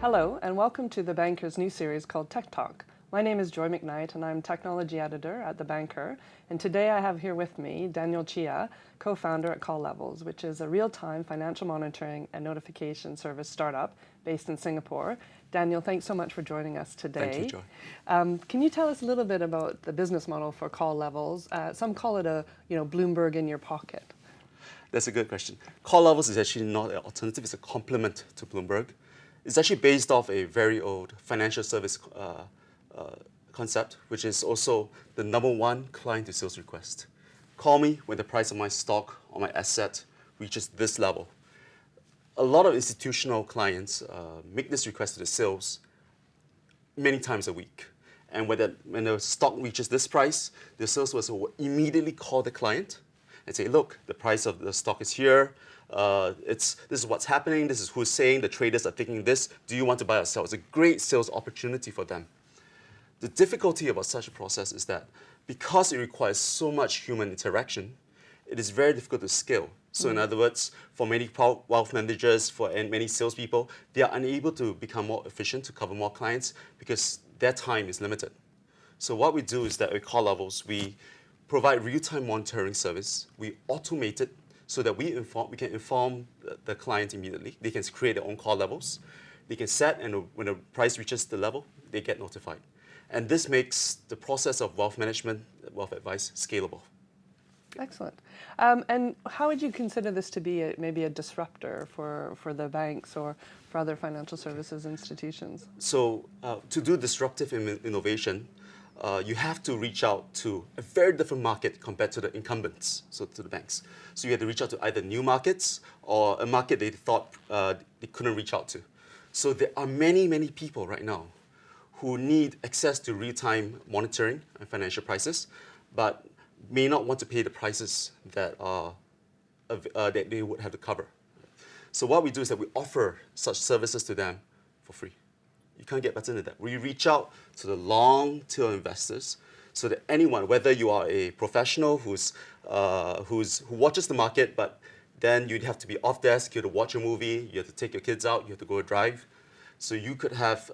Hello, and welcome to The Banker's new series called TechTalk. My name is Joy Macknight, and I'm technology editor at The Banker. And today I have here with me Daniel Chia, co-founder at Call Levels, which is a real-time financial monitoring and notification service startup based in Singapore. Daniel, thanks so much for joining us today. Thank you, Joy. Can you tell us a little bit about the business model for Call Levels? Some call it a Bloomberg in your pocket. That's a good question. Call Levels is actually not an alternative, it's a complement to Bloomberg. It's actually based off a very old financial service concept, which is also the number one client to sales request. Call me when the price of my stock or my asset reaches this level. A lot of institutional clients make this request to the sales many times a week. And when the stock reaches this price, the salesperson will immediately call the client and say, look, the price of the stock is here. This is what's happening. This is who's saying. The traders are thinking this. Do you want to buy or sell? It's a great sales opportunity for them. The difficulty about such a process is that because it requires so much human interaction, it is very difficult to scale. So in other words, for many wealth managers, for many salespeople, they are unable to become more efficient to cover more clients because their time is limited. So what we do is that at Call Levels, we provide real-time monitoring service. We automate it so that we can inform the client immediately. They can create their own call levels. They can set, and when the price reaches the level, they get notified. And this makes the process of wealth management, wealth advice, scalable. Excellent. And how would you consider this to be maybe a disruptor for the banks or for other financial services institutions? So to do disruptive innovation, you have to reach out to a very different market compared to the incumbents, so to the banks. So you have to reach out to either new markets or a market they thought they couldn't reach out to. So there are many, many people right now who need access to real-time monitoring and financial prices, but may not want to pay the prices that they would have to cover. So what we do is that we offer such services to them for free. You can't get better than that. We reach out to the long-tail investors so that anyone, whether you are a professional who watches the market, but then you'd have to be off desk, you have to watch a movie, you have to take your kids out, you have to go drive. So you could have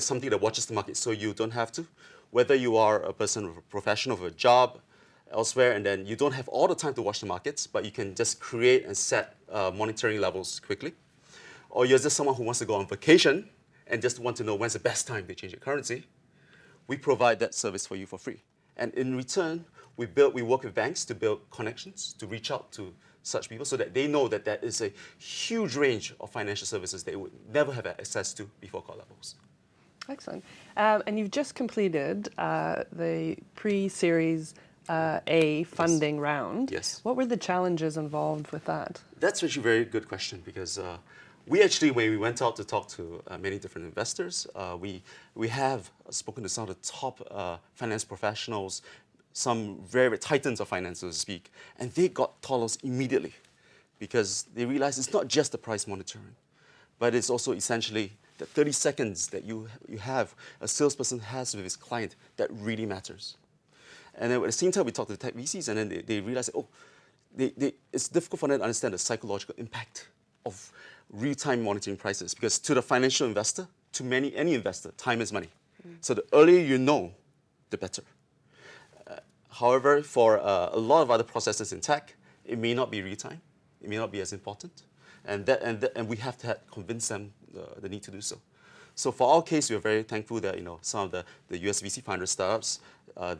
something that watches the market so you don't have to. Whether you are a person, a professional with a job elsewhere, and then you don't have all the time to watch the markets, but you can just create and set monitoring levels quickly. Or you're just someone who wants to go on vacation and just want to know when's the best time to change your currency, we provide that service for you for free. And in return, we work with banks to build connections, to reach out to such people so that they know that there is a huge range of financial services they would never have access to before Call Levels. Excellent. And you've just completed the pre-series A funding round. Yes. What were the challenges involved with that? That's actually a very good question because we actually, when we went out to talk to many different investors, we have spoken to some of the top finance professionals, some very titans of finance, so to speak, and they got talos immediately because they realized it's not just the price monitoring, but it's also essentially the 30 seconds that you have, a salesperson has with his client that really matters. And then at the same time, we talked to the tech VCs, and then they realized, it's difficult for them to understand the psychological impact of real-time monitoring prices because to the financial investor, to any investor, time is money. So the earlier you know, the better. However, for a lot of other processes in tech, it may not be real-time. It may not be as important. And we have to convince them the need to do so. So for our case, we are very thankful that some of the US VC founder startups,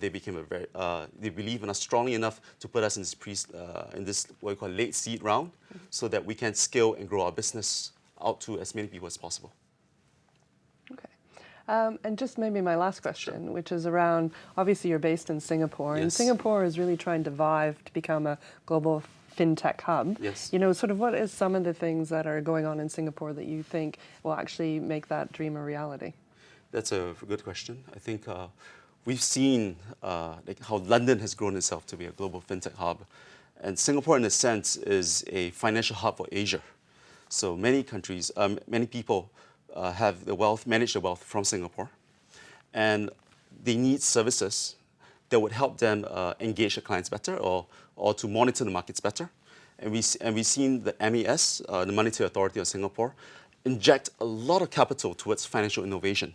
they became they believe in us strongly enough to put us in this what we call late seed round, so that we can scale and grow our business out to as many people as possible. Okay. And just maybe my last question, which is around, obviously you're based in Singapore, Yes. and Singapore is really trying to vive to become a global fintech hub. Yes. Sort of what is some of the things that are going on in Singapore that you think will actually make that dream a reality? That's a good question. I think we've seen how London has grown itself to be a global fintech hub. And Singapore, in a sense, is a financial hub for Asia. So many countries, many people manage the wealth from Singapore. And they need services that would help them engage their clients better or to monitor the markets better. And we've seen the MAS, the Monetary Authority of Singapore, inject a lot of capital towards financial innovation.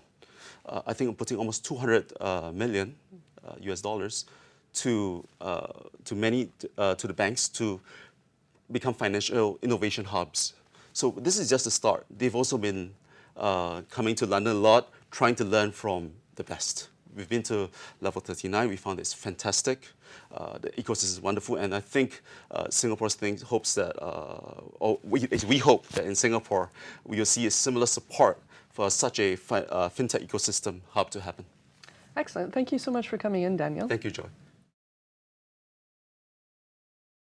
I think I'm putting almost 200 million US dollars to the banks to become financial innovation hubs. So this is just the start. They've also been coming to London a lot, trying to learn from the best. We've been to level 39. We found it's fantastic. The ecosystem is wonderful, and I think Singapore's hopes that, or we hope that in Singapore we will see a similar support for such a fintech ecosystem hub to happen. Excellent. Thank you so much for coming in, Daniel. Thank you, Joy.